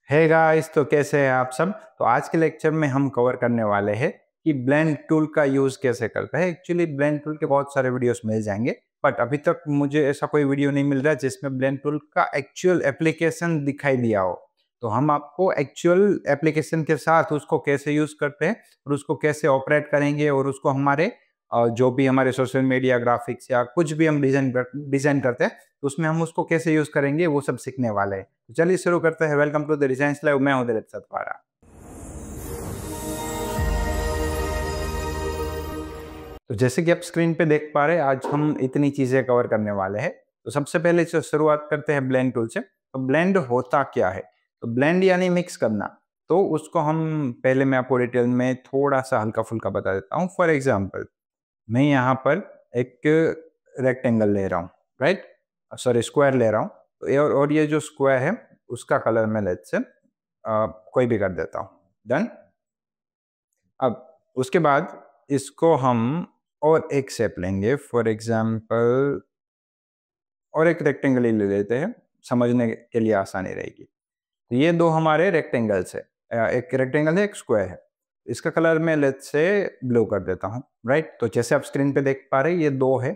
Hey guys, तो कैसे हैं आप सब। तो आज के लेक्चर में हम कवर करने वाले हैं कि ब्लेंड टूल का यूज कैसे करते हैं। एक्चुअली ब्लेंड टूल के बहुत सारे वीडियोस मिल जाएंगे, बट अभी तक मुझे ऐसा कोई वीडियो नहीं मिल रहा जिसमें ब्लेंड टूल का एक्चुअल एप्लीकेशन दिखाई दिया हो। तो हम आपको एक्चुअल एप्लीकेशन के साथ उसको कैसे यूज करते हैं और उसको कैसे ऑपरेट करेंगे और उसको हमारे जो भी हमारे सोशल मीडिया ग्राफिक्स या कुछ भी हम डिजाइन करते हैं तो उसमें हम उसको कैसे यूज करेंगे वो सब सीखने वाले हैं। तो चलिए शुरू करते हैं। Welcome to the designs live. मैं हूं दिलीप सतवारा। तो जैसे कि आप स्क्रीन पे देख पा रहे हैं, आज हम इतनी चीजें कवर करने वाले हैं। तो सबसे पहले शुरुआत करते हैं ब्लेंड टूल से। तो ब्लेंड होता क्या है? तो ब्लेंड यानी मिक्स करना। तो उसको हम पहले मैं आपको डिटेल में थोड़ा सा हल्का फुल्का बता देता हूँ। फॉर एग्जाम्पल, मैं यहाँ पर एक रेक्टेंगल ले रहा हूँ, राइट, सॉरी स्क्वायर ले रहा हूँ। तो और ये जो स्क्वायर है उसका कलर मैं लेट्स से कोई भी कर देता हूँ। डन। अब उसके बाद इसको हम और एक शेप लेंगे। फॉर एग्जाम्पल, और एक रेक्टेंगल ही ले लेते हैं, समझने के लिए आसानी रहेगी। तो ये दो हमारे रेक्टेंगल्स है, एक रेक्टेंगल है एक स्क्वायर है। इसका कलर मैं लेट्स से ब्लू कर देता हूँ, राइट। तो जैसे आप स्क्रीन पे देख पा रहे हैं ये दो है।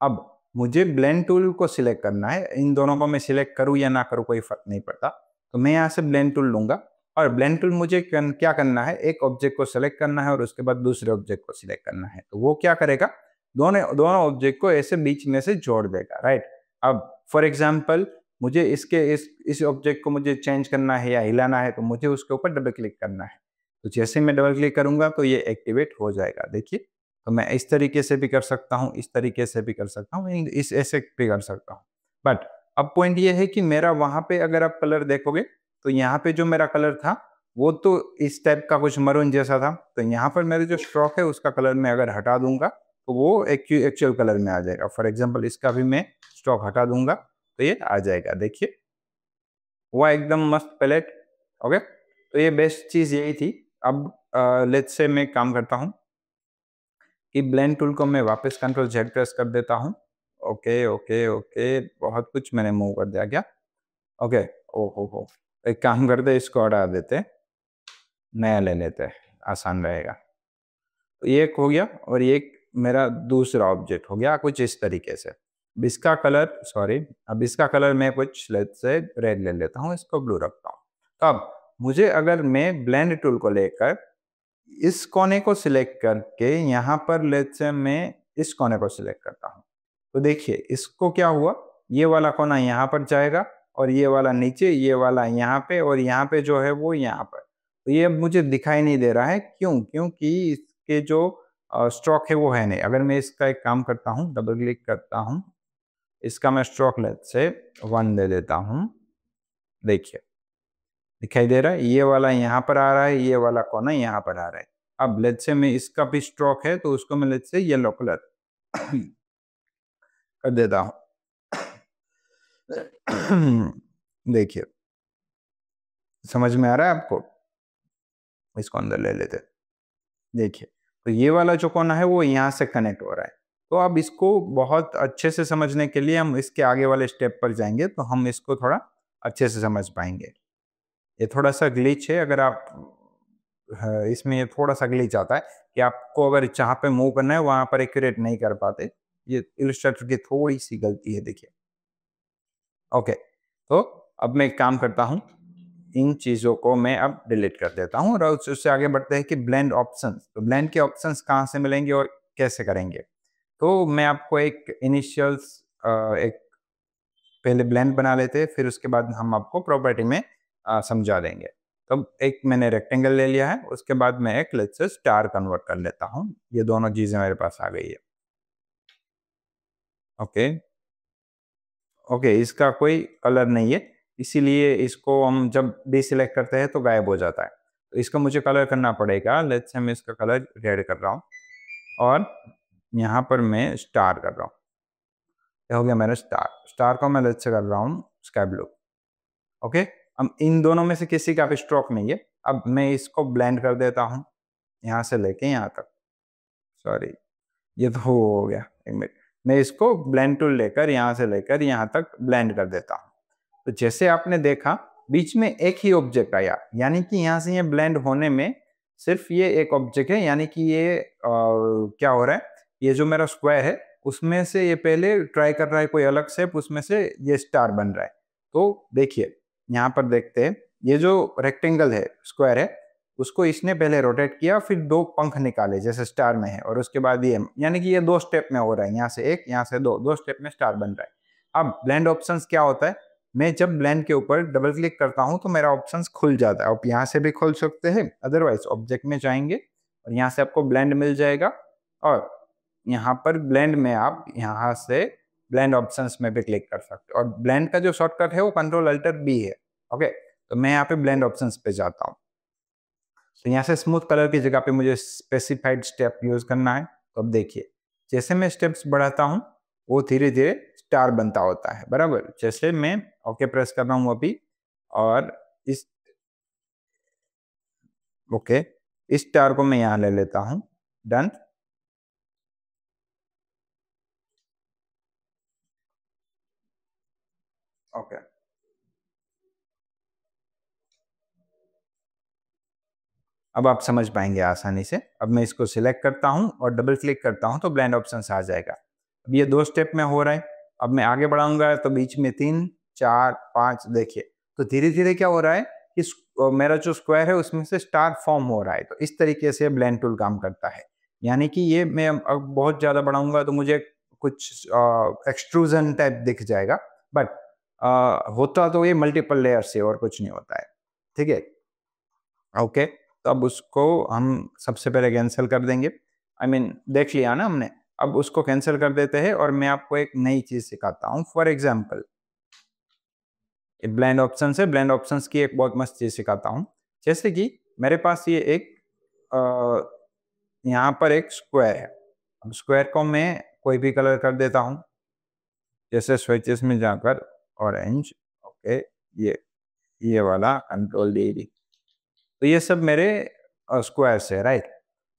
अब मुझे ब्लेंड टूल को सिलेक्ट करना है। इन दोनों को मैं सिलेक्ट करूँ या ना करूँ कोई फर्क नहीं पड़ता। तो मैं यहाँ से ब्लेंड टूल लूंगा और ब्लेंड टूल मुझे क्या करना है, एक ऑब्जेक्ट को सिलेक्ट करना है और उसके बाद दूसरे ऑब्जेक्ट को सिलेक्ट करना है। तो वो क्या करेगा, दोनों दोनों ऑब्जेक्ट को ऐसे बीच में से जोड़ देगा, राइट। अब फॉर एग्जाम्पल, मुझे इस ऑब्जेक्ट को मुझे चेंज करना है या हिलाना है तो मुझे उसके ऊपर डबल क्लिक करना है। तो जैसे मैं डबल क्लिक करूंगा तो ये एक्टिवेट हो जाएगा, देखिए। तो मैं इस तरीके से भी कर सकता हूँ, इस तरीके से भी कर सकता हूँ, इस ऐसे भी कर सकता हूँ। बट अब पॉइंट ये है कि मेरा वहां पे अगर आप कलर देखोगे तो यहाँ पे जो मेरा कलर था वो तो इस टाइप का कुछ मरून जैसा था। तो यहाँ पर मेरे जो स्ट्रोक है उसका कलर मैं अगर हटा दूंगा तो वो एक्चुअल कलर में आ जाएगा। फॉर एग्जाम्पल, इसका भी मैं स्ट्रोक हटा दूंगा तो ये आ जाएगा, देखिए, हुआ एकदम मस्त पैलेट। ओके, तो ये बेस्ट चीज यही थी। अब लेट्स से मैं काम करता हूँ कि ब्लेंड टूल को मैं वापस कंट्रोल जेड प्रेस कर देता हूँ। ओके ओके ओके, बहुत कुछ मैंने मूव कर दिया क्या? ओके, ओ हो, एक काम करते, इसको हटा देते, नया ले लेते, आसान रहेगा। तो ये एक हो गया और ये एक मेरा दूसरा ऑब्जेक्ट हो गया कुछ इस तरीके से। अब इसका कलर, सॉरी, अब इसका कलर मैं कुछ लेट्स से रेड ले लेता हूँ, इसको ब्लू रखता हूँ। तो अब मुझे अगर मैं ब्लेंड टूल को लेकर इस कोने को सिलेक्ट करके यहाँ पर लेट्स से मैं इस कोने को सिलेक्ट करता हूँ, तो देखिए इसको क्या हुआ, ये वाला कोना यहाँ पर जाएगा और ये वाला नीचे, ये वाला यहाँ पे और यहाँ पे जो है वो यहाँ पर। तो ये अब मुझे दिखाई नहीं दे रहा है, क्यों? क्योंकि इसके जो स्ट्रोक है वो है नहीं। अगर मैं इसका एक काम करता हूँ, डबल क्लिक करता हूँ, इसका मैं स्ट्रोक लेट्स से 1 दे देता हूँ, देखिए दिखाई दे रहा है। ये वाला यहाँ पर आ रहा है, ये वाला कोना यहाँ पर आ रहा है। अब लेट्स से मैं इसका भी स्ट्रोक है तो उसको मैं लेट्स से येलो कलर कर देता हूँ। देखिए, समझ में आ रहा है आपको? इसको अंदर ले लेते, देखिए। तो ये वाला जो कोना है वो यहाँ से कनेक्ट हो रहा है। तो अब इसको बहुत अच्छे से समझने के लिए हम इसके आगे वाले स्टेप पर जाएंगे तो हम इसको थोड़ा अच्छे से समझ पाएंगे। ये थोड़ा सा ग्लिच है, अगर आप इसमें ये थोड़ा सा ग्लिच आता है कि आपको अगर जहाँ पे मूव करना है वहां पर एक्यूरेट नहीं कर पाते। ये इलस्ट्रेटर की थोड़ी सी गलती है, देखिए। ओके, तो अब मैं एक काम करता हूँ, इन चीज़ों को मैं अब डिलीट कर देता हूँ और उससे आगे बढ़ते हैं कि ब्लेंड ऑप्शंस। तो ब्लेंड के ऑप्शंस कहाँ से मिलेंगे और कैसे करेंगे? तो मैं आपको एक इनिशियल्स, एक पहले ब्लेंड बना लेते हैं, फिर उसके बाद हम आपको प्रॉपर्टी में समझा देंगे। तो एक मैंने रेक्टेंगल ले लिया है, उसके बाद मैं एक लेट्स से स्टार कन्वर्ट कर लेता हूँ। ये दोनों चीज़ें मेरे पास आ गई है। ओके ओके, इसका कोई कलर नहीं है, इसीलिए इसको हम जब डिसेलेक्ट करते हैं तो गायब हो जाता है। तो इसको मुझे कलर करना पड़ेगा। लेट्स से मैं इसका कलर रेड कर रहा हूँ और यहाँ पर मैं स्टार कर रहा हूँ। ये हो गया मेरा स्टार। स्टार को मैं लेट्स से कर रहा हूँ स्काई ब्लू। ओके, अब इन दोनों में से किसी का भी स्ट्रोक नहीं है। अब मैं इसको ब्लेंड कर देता हूँ यहाँ से लेके यहाँ तक। सॉरी, ये तो हो गया, एक मिनट। मैं इसको ब्लेंड टूल लेकर यहाँ से लेकर यहाँ तक ब्लेंड कर देता हूँ। तो जैसे आपने देखा बीच में एक ही ऑब्जेक्ट आया, यानी कि यहाँ से ये ब्लेंड होने में सिर्फ ये एक ऑब्जेक्ट है, यानी कि ये क्या हो रहा है, ये जो मेरा स्क्वायर है उसमें से ये पहले ट्राई कर रहा है कोई अलग शेप, उसमें से ये स्टार बन रहा है। तो देखिए यहाँ पर देखते हैं, ये जो रेक्टेंगल है, स्क्वायर है, उसको इसने पहले रोटेट किया, फिर दो पंख निकाले जैसे स्टार में है, और उसके बाद ये, यानी कि ये दो स्टेप में हो रहा है, यहाँ से एक, यहाँ से दो, दो स्टेप में स्टार बन रहा है। अब ब्लेंड ऑप्शंस क्या होता है, मैं जब ब्लेंड के ऊपर डबल क्लिक करता हूं तो मेरा ऑप्शंस खुल जाता है। आप यहाँ से भी खोल सकते हैं, अदरवाइज ऑब्जेक्ट में जाएंगे और यहाँ से आपको ब्लेंड मिल जाएगा, और यहाँ पर ब्लेंड में आप यहाँ से ब्लेंड ऑप्शंस में भी क्लिक कर सकते हो, और ब्लेंड का जो शॉर्टकट है वो कंट्रोल अल्टर बी है। ओके, तो मैं यहाँ पे ब्लेंड ऑप्शंस पे जाता हूँ, तो यहाँ से स्मूथ कलर की जगह पे मुझे स्पेसिफाइड स्टेप यूज करना है। तो अब देखिए, जैसे मैं स्टेप्स बढ़ाता हूँ वो धीरे धीरे स्टार बनता होता है, बराबर। जैसे मैं ओके प्रेस कर रहा हूँ अभी, और इस ओके, इस स्टार को मैं यहाँ ले लेता हूँ, डन। ओके, अब आप समझ पाएंगे आसानी से। अब मैं इसको सिलेक्ट करता हूँ और डबल क्लिक करता हूँ तो ब्लेंड ऑप्शन आ जाएगा। अब ये दो स्टेप में हो रहा है, अब मैं आगे बढ़ाऊंगा तो बीच में 3 4 5, देखिए तो धीरे धीरे क्या हो रहा है कि मेरा जो स्क्वायर है उसमें से स्टार फॉर्म हो रहा है। तो इस तरीके से ब्लेंड टूल काम करता है, यानी कि ये मैं अब बहुत ज्यादा बढ़ाऊंगा तो मुझे कुछ एक्सट्रूजन टाइप दिख जाएगा, बट होता तो ये मल्टीपल लेयर से और कुछ नहीं होता है, ठीक है। ओके, तो अब उसको हम सबसे पहले कैंसिल कर देंगे। आई मीन देख लिया ना हमने, अब उसको कैंसिल कर देते हैं और मैं आपको एक नई चीज सिखाता हूँ। फॉर एग्जाम्पल, ब्लेंड ऑप्शन से ब्लेंड ऑप्शंस की एक बहुत मस्त चीज सिखाता हूँ। जैसे कि मेरे पास ये एक यहाँ पर एक स्क्वायर है, अब स्क्वायर को मैं कोई भी कलर कर देता हूँ, जैसे स्विचेस में जाकर ऑरेंज, ओके, ये वाला कंट्रोल डी, तो ये सब मेरे स्क्वायर्स है, राइट।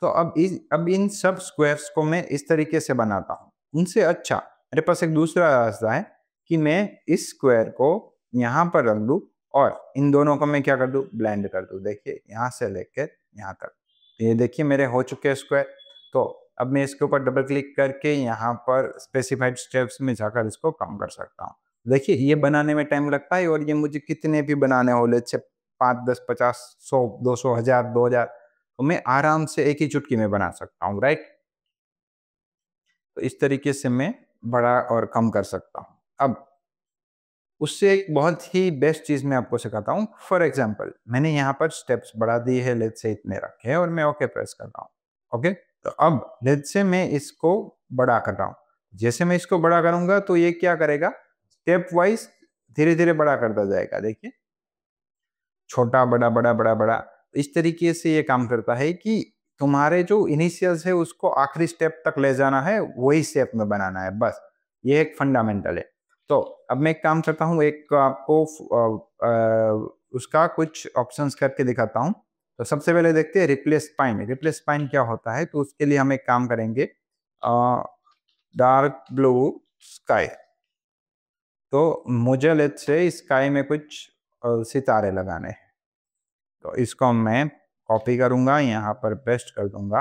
तो अब इन सब स्क्वायर्स को मैं इस तरीके से बनाता हूँ। उनसे अच्छा मेरे पास एक दूसरा रास्ता है कि मैं इस स्क्वायर को यहाँ पर रख दूँ और इन दोनों को मैं क्या कर दूँ, ब्लेंड कर दूँ। देखिए यहाँ से लेकर यहाँ तक, ये देखिए मेरे हो चुके हैं स्क्वायर। तो अब मैं इसके ऊपर डबल क्लिक करके यहाँ पर स्पेसिफाइड स्टेप्स में जाकर इसको कम कर सकता हूँ। देखिए ये बनाने में टाइम लगता है, और ये मुझे कितने भी बनाने हो, ले 5 10 50 100 200 1000 2000, तो मैं आराम से एक ही चुटकी में बना सकता हूँ, राइट। तो इस तरीके से मैं बड़ा और कम कर सकता हूँ। अब उससे एक बहुत ही बेस्ट चीज मैं आपको सिखाता हूँ। फॉर एग्जाम्पल, मैंने यहाँ पर स्टेप्स बढ़ा दिए हैं, लेट्स से इतने रखे हैं, और मैं ओके प्रेस कर रहा हूँ। ओके, तो अब लेट्स से मैं इसको बड़ा कर रहा हूँ। जैसे मैं इसको बड़ा करूंगा तो ये क्या करेगा, स्टेप वाइज धीरे धीरे बड़ा करता जाएगा। देखिए छोटा बड़ा बड़ा बड़ा बड़ा, इस तरीके से ये काम करता है कि तुम्हारे जो इनिशियल्स है उसको आखिरी स्टेप तक ले जाना है, वही स्टेप में बनाना है, बस। ये एक फंडामेंटल है। तो अब मैं एक काम करता हूँ, एक आपको उसका कुछ ऑप्शंस करके दिखाता हूँ। तो सबसे पहले देखते हैं रिप्लेस स्पाइन। रिप्लेस स्पाइन क्या होता है, तो उसके लिए हम एक काम करेंगे, डार्क ब्लू स्काई। तो मुझे लेट्स से स्काई में कुछ सितारे लगाने हैं, तो इसको मैं कॉपी करूंगा, यहाँ पर पेस्ट कर दूंगा।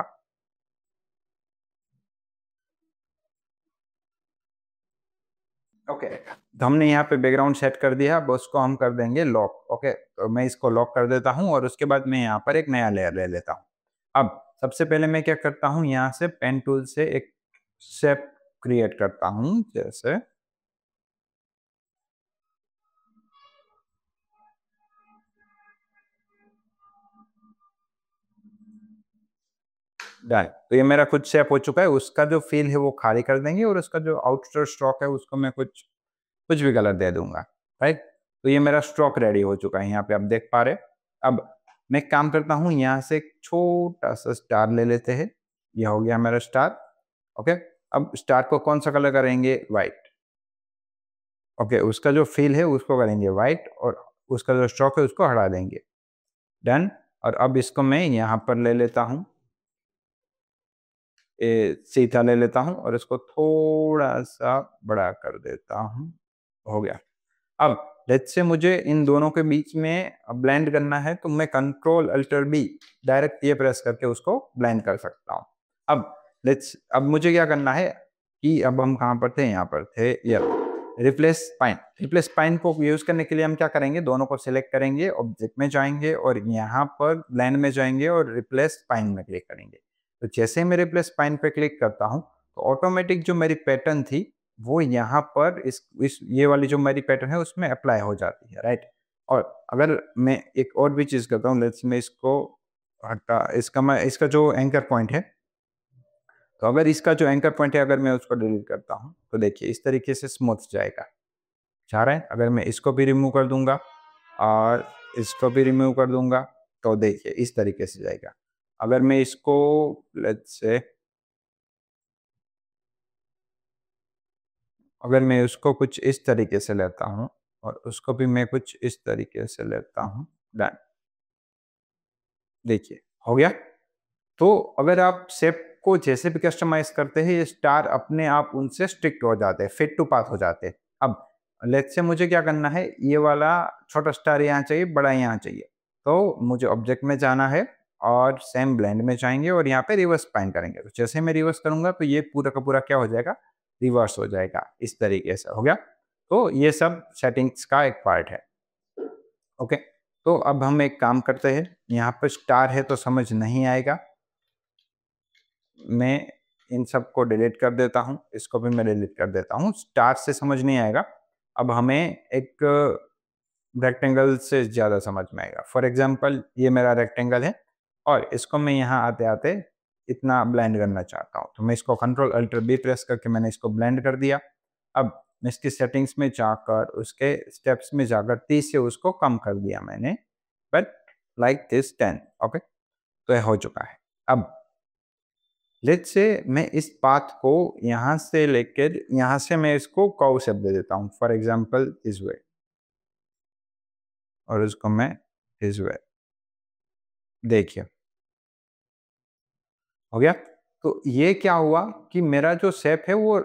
ओके, तो हमने यहाँ पे बैकग्राउंड सेट कर दिया, अब उसको हम कर देंगे लॉक। ओके, तो मैं इसको लॉक कर देता हूँ और उसके बाद मैं यहाँ पर एक नया लेयर ले लेता हूँ। अब सबसे पहले मैं क्या करता हूँ, यहाँ से पेन टूल से एक शेप क्रिएट करता हूँ, जैसे डन। तो ये मेरा खुद शेप हो चुका है, उसका जो फील है वो खाली कर देंगे, और उसका जो आउटर स्ट्रोक है उसको मैं कुछ कुछ भी कलर दे दूंगा, राइट। तो ये मेरा स्ट्रोक रेडी हो चुका है, यहाँ पे आप देख पा रहे। अब मैं एक काम करता हूँ, यहाँ से एक छोटा सा स्टार ले लेते हैं, ये हो गया मेरा स्टार। ओके, अब स्टार को कौन सा कलर करेंगे, व्हाइट। ओके, उसका जो फील है उसको करेंगे व्हाइट, और उसका जो स्ट्रोक है उसको हटा देंगे, डन। और अब इसको मैं यहाँ पर ले लेता हूँ, सीधा ले लेता हूँ और इसको थोड़ा सा बड़ा कर देता हूँ, हो गया। अब लेट्स से मुझे इन दोनों के बीच में ब्लेंड करना है, तो मैं कंट्रोल अल्टर बी डायरेक्ट ये प्रेस करके उसको ब्लेंड कर सकता हूँ। अब मुझे क्या करना है कि अब हम कहाँ पर थे, यहाँ पर थे, ये रिप्लेस स्पाइन को यूज करने के लिए हम क्या करेंगे, दोनों को सिलेक्ट करेंगे, ऑब्जेक्ट में जाएंगे और यहाँ पर ब्लेंड में जाएंगे और रिप्लेस स्पाइन में क्लिक करेंगे। तो जैसे मैं रिप्लेस स्पाइन पे क्लिक करता हूँ तो ऑटोमेटिक जो मेरी पैटर्न थी वो यहाँ पर इस ये वाली जो मेरी पैटर्न है उसमें अप्लाई हो जाती है, राइट। और अगर मैं एक और भी चीज करता हूँ, लेट्स मैं इसको इसका जो एंकर पॉइंट है, तो अगर इसका जो एंकर पॉइंट है अगर मैं उसको डिलीट करता हूँ तो देखिए इस तरीके से स्मूथ जाएगा, चाह रहे हैं। अगर मैं इसको भी रिमूव कर दूंगा और इसको भी रिमूव कर दूंगा तो देखिए इस तरीके से जाएगा। अगर मैं इसको लेट्स से अगर मैं उसको कुछ इस तरीके से लेता हूँ और उसको भी मैं कुछ इस तरीके से लेता हूँ, डन, देखिए हो गया। तो अगर आप शेप को जैसे भी कस्टमाइज करते हैं ये स्टार अपने आप उनसे स्ट्रिक्ट हो जाते हैं, फिट टू पाथ हो जाते हैं। अब लेट्स से मुझे क्या करना है, ये वाला छोटा स्टार यहाँ चाहिए, बड़ा यहाँ चाहिए, तो मुझे ऑब्जेक्ट में जाना है और सेम ब्लेंड में जाएंगे और यहाँ पे रिवर्स स्पाइन करेंगे। तो जैसे मैं रिवर्स करूंगा तो ये पूरा का पूरा क्या हो जाएगा, रिवर्स हो जाएगा, इस तरीके से हो गया। तो ये सब सेटिंग्स का एक पार्ट है। ओके, तो अब हम एक काम करते हैं, यहाँ पे स्टार है तो समझ नहीं आएगा, मैं इन सब को डिलीट कर देता हूँ, इसको भी मैं डिलीट कर देता हूँ, स्टार से समझ नहीं आएगा। अब हमें एक रेक्टेंगल से ज़्यादा समझ में आएगा। फॉर एग्जांपल ये मेरा रेक्टेंगल है और इसको मैं यहाँ आते-आते इतना ब्लेंड करना चाहता हूँ, तो मैं इसको कंट्रोल अल्टर बी प्रेस करके मैंने इसको ब्लेंड कर दिया। अब मैं इसकी सेटिंग्स में जाकर उसके स्टेप्स में जाकर 30 से उसको कम कर दिया मैंने, बट लाइक दिस 10। ओके, तो ये हो चुका है। अब लेट्स से मैं इस पाथ को यहाँ से लेकर यहाँ से मैं इसको कर्व शेप दे देता हूँ, फॉर एग्जांपल इस वे, और उसको मैं इस वे, देखिए हो गया। तो ये क्या हुआ कि मेरा जो शेप है वो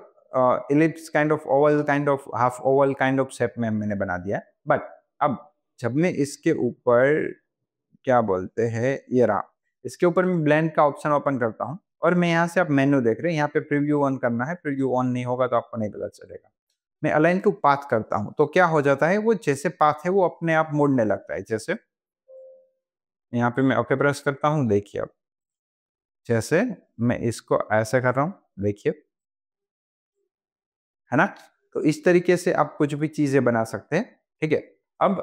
ellipse kind of Oval kind of half Oval kind of shape में मैंने बना दिया। बट अब जब मैं इसके ऊपर क्या बोलते हैं, ये रहा, इसके ऊपर मैं ब्लेंड का ऑप्शन ओपन करता हूँ और मैं यहाँ से आप मेन्यू देख रहे हैं, यहाँ पे प्रीव्यू ऑन करना है, प्रीव्यू ऑन नहीं होगा तो आपको नहीं पता चलेगा। मैं अलाइन टू पाथ करता हूँ तो क्या हो जाता है, वो जैसे पाथ है वो अपने आप मुड़ने लगता है। जैसे यहाँ पे मैं ओके प्रेस करता हूँ, देखिए अब जैसे मैं इसको ऐसे कर रहा हूँ, देखिए, है ना। तो इस तरीके से आप कुछ भी चीजें बना सकते हैं, ठीक है। अब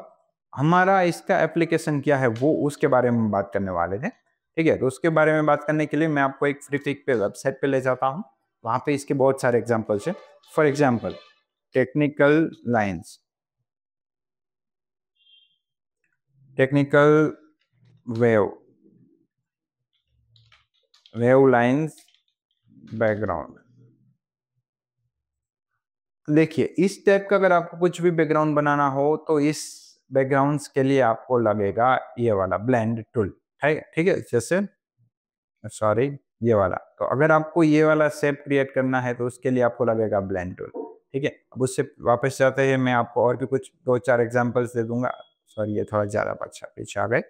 हमारा इसका एप्लीकेशन क्या है वो उसके बारे में बात करने वाले थे, ठीक है। तो उसके बारे में बात करने के लिए मैं आपको एक फ्री पिक पे वेबसाइट पे ले जाता हूँ, वहां पे इसके बहुत सारे एग्जांपल्स हैं। For example technical lines, technical wave, wave lines background. देखिए इस टाइप का अगर आपको कुछ भी बैकग्राउंड बनाना हो तो इस बैकग्राउंड्स के लिए आपको लगेगा ये वाला ब्लेंड टूल, ठीक है। जैसे सॉरी, ये वाला, तो अगर आपको ये वाला शेप क्रिएट करना है तो उसके लिए आपको लगेगा ब्लेंड टूल, ठीक है। अब उससे वापस जाते हैं, मैं आपको और भी कुछ दो चार एग्जांपल्स दे दूंगा। सॉरी ये थोड़ा ज्यादा अच्छा पीछे आ गए,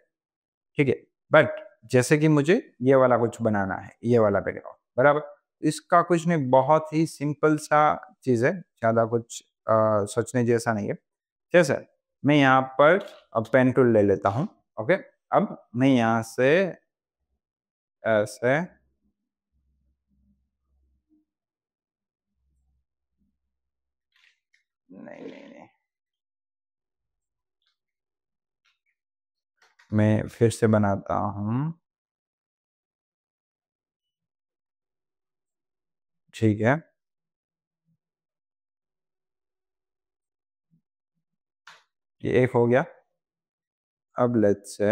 ठीक है। बट जैसे कि मुझे ये वाला कुछ बनाना है, ये वाला बैकग्राउंड बराबर, इसका कुछ नहीं, बहुत ही सिंपल सा चीज है, ज्यादा कुछ सोचने जैसा नहीं है। जैसे मैं यहाँ पर अब पेन टूल ले लेता हूँ, ओके। अब मैं यहाँ से ऐसे, नहीं नहीं नहीं, मैं फिर से बनाता हूँ, ठीक है। ये एक हो गया। अब लेट्स से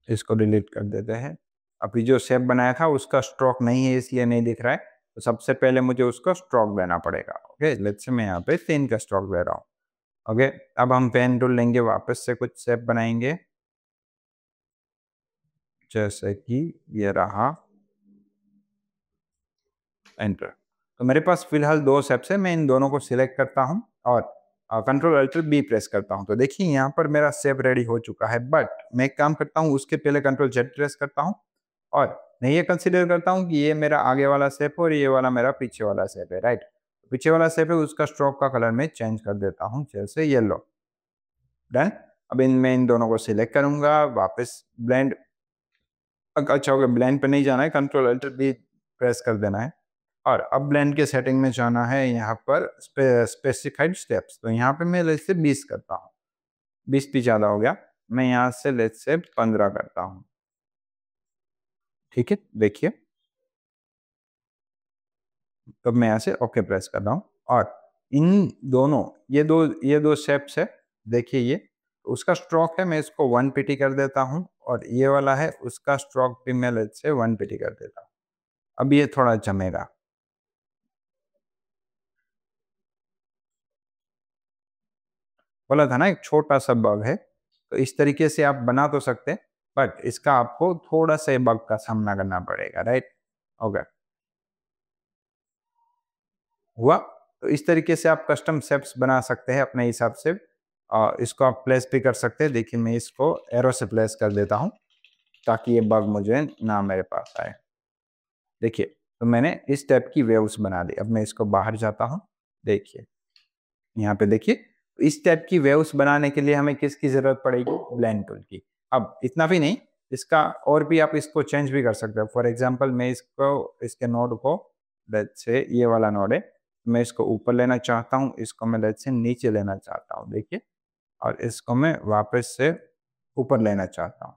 इसको डिलीट कर देते हैं। अभी जो शेप बनाया था उसका स्ट्रोक नहीं है इसलिए नहीं दिख रहा है, तो सबसे पहले मुझे उसका स्ट्रोक देना पड़ेगा। ओके, लेट्स से मैं यहाँ पे 3 का स्ट्रोक दे रहा हूँ। ओके, अब हम पेन टूल लेंगे, वापस से कुछ शेप बनाएंगे, जैसे कि ये रहा, एंटर। तो मेरे पास फिलहाल 2 शेप्स है, मैं इन दोनों को सिलेक्ट करता हूँ और कंट्रोल अल्टर बी प्रेस करता हूँ। तो देखिए यहाँ पर मेरा शेप रेडी हो चुका है, बट मैं एक काम करता हूँ, उसके पहले कंट्रोल जेड प्रेस करता हूँ और मैं ये कंसीडर करता हूँ कि ये मेरा आगे वाला शेप है और ये वाला मेरा पीछे वाला शेप है, राइट। पीछे वाला शेप है, उसका स्ट्रोक का कलर मैं चेंज कर देता हूँ, जैसे येलो। डन। अब मैं इन दोनों को सिलेक्ट करूंगा, वापस ब्लेंड, अच्छा होगा, ब्लेंड पे नहीं जाना है, कंट्रोल अल्टर बी प्रेस कर देना है और अब ब्लेंड के सेटिंग में जाना है, यहाँ पर स्पेसिफाइड स्टेप्स। तो यहाँ पे मैं लेट से 20 करता हूँ, 20 भी ज़्यादा हो गया, मैं यहाँ से लेट से 15 करता हूँ। ठीक है, देखिए तो मैं यहाँ से ओके प्रेस कर रहा हूँ और इन दोनों, ये दो शेप्स है, देखिए ये उसका स्ट्रोक है, मैं इसको 1 पीटी कर देता हूँ और ये वाला है, उसका स्ट्रोक भी मैं लेट से 1 पीटी कर देता हूँ। अब ये थोड़ा जमेगा। बोला था ना एक छोटा सा बग है, तो इस तरीके से आप बना तो सकते हैं, बट इसका आपको थोड़ा सा बग का सामना करना पड़ेगा, राइट। ओके, हुआ। तो इस तरीके से आप कस्टम शेप्स बना सकते हैं अपने हिसाब से, और इसको आप प्लेस भी कर सकते हैं। देखिए मैं इसको एरो से प्लेस कर देता हूँ ताकि ये बग मुझे ना मेरे पास आए। देखिए, तो मैंने इस टाइप की वेव्स बना दी। अब मैं इसको बाहर जाता हूँ, देखिए यहाँ पे देखिए, इस टाइप की वेव्स बनाने के लिए हमें किसकी जरूरत पड़ेगी? ब्लेंड टूल की। अब इतना भी नहीं, इसका और भी आप इसको चेंज भी कर सकते हो। फॉर एग्जांपल मैं इसको, इसके नोड को, लेट्स से ये वाला नोड है, मैं इसको ऊपर लेना चाहता हूँ, इसको मैं लेट्स से नीचे लेना चाहता हूँ, देखिए, और इसको मैं वापस से ऊपर लेना चाहता हूँ।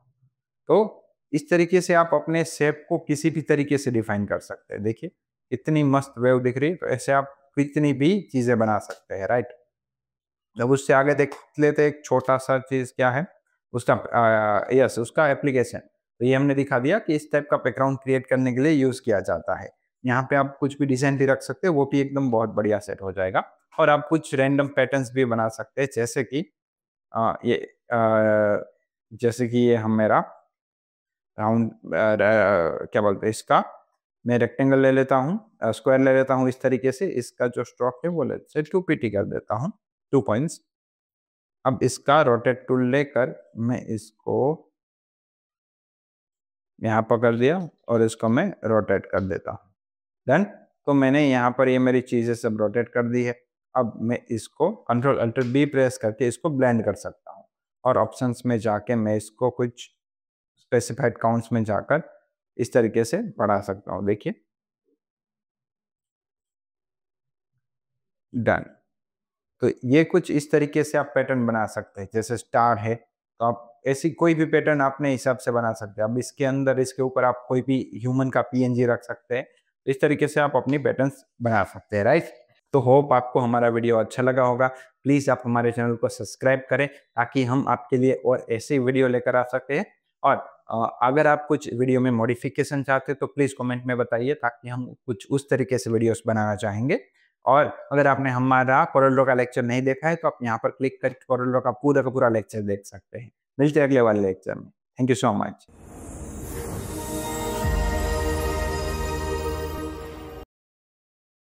तो इस तरीके से आप अपने शेप को किसी भी तरीके से डिफाइन कर सकते हैं। देखिए इतनी मस्त वेव दिख रही है, तो ऐसे आप कितनी भी चीजें बना सकते हैं, राइट। जब उससे आगे देख लेते हैं, एक छोटा सा चीज क्या है उसका, यस, उसका एप्लीकेशन। तो ये हमने दिखा दिया कि इस टाइप का बैकग्राउंड क्रिएट करने के लिए यूज किया जाता है। यहाँ पे आप कुछ भी डिजाइन भी रख सकते हैं, वो भी एकदम बहुत बढ़िया सेट हो जाएगा। और आप कुछ रैंडम पैटर्न्स भी बना सकते हैं, जैसे कि ये जैसे कि ये हम मेरा राउंड, क्या बोलते हैं इसका, मैं रेक्टेंगल ले लेता हूँ, स्क्वायर ले लेता हूँ, इस तरीके से इसका जो स्ट्रोक है वो लेट्स से 2 पीटी कर देता हूँ, 2 पॉइंट्स। अब इसका रोटेट टूल लेकर मैं इसको यहाँ पकड़ दिया और इसको मैं रोटेट कर देता हूँ। डन। तो मैंने यहाँ पर ये मेरी चीजें सब रोटेट कर दी है। अब मैं इसको कंट्रोल अल्टर बी प्रेस करके इसको ब्लेंड कर सकता हूँ और ऑप्शंस में जाके मैं इसको कुछ स्पेसिफाइड काउंट्स में जाकर इस तरीके से बढ़ा सकता हूँ, देखिए। डन। तो ये कुछ इस तरीके से आप पैटर्न बना सकते हैं, जैसे स्टार है तो आप ऐसी कोई भी पैटर्न अपने हिसाब से बना सकते हैं। अब इसके अंदर, इसके ऊपर आप कोई भी ह्यूमन का पीएनजी रख सकते हैं। इस तरीके से आप अपनी पैटर्न्स बना सकते हैं, राइट। तो होप आपको हमारा वीडियो अच्छा लगा होगा। प्लीज़ आप हमारे चैनल को सब्सक्राइब करें ताकि हम आपके लिए और ऐसे वीडियो लेकर आ सकते हैं। और अगर आप कुछ वीडियो में मॉडिफिकेशन चाहते हैं तो प्लीज़ कमेंट में बताइए, ताकि हम कुछ उस तरीके से वीडियोस बनाना चाहेंगे। और अगर आपने हमारा कोरल का लेक्चर नहीं देखा है तो आप यहाँ पर क्लिक करके कोरल का पूरा लेक्चर देख सकते हैं। मिलते हैं अगले वाले लेक्चर में। Thank you so much.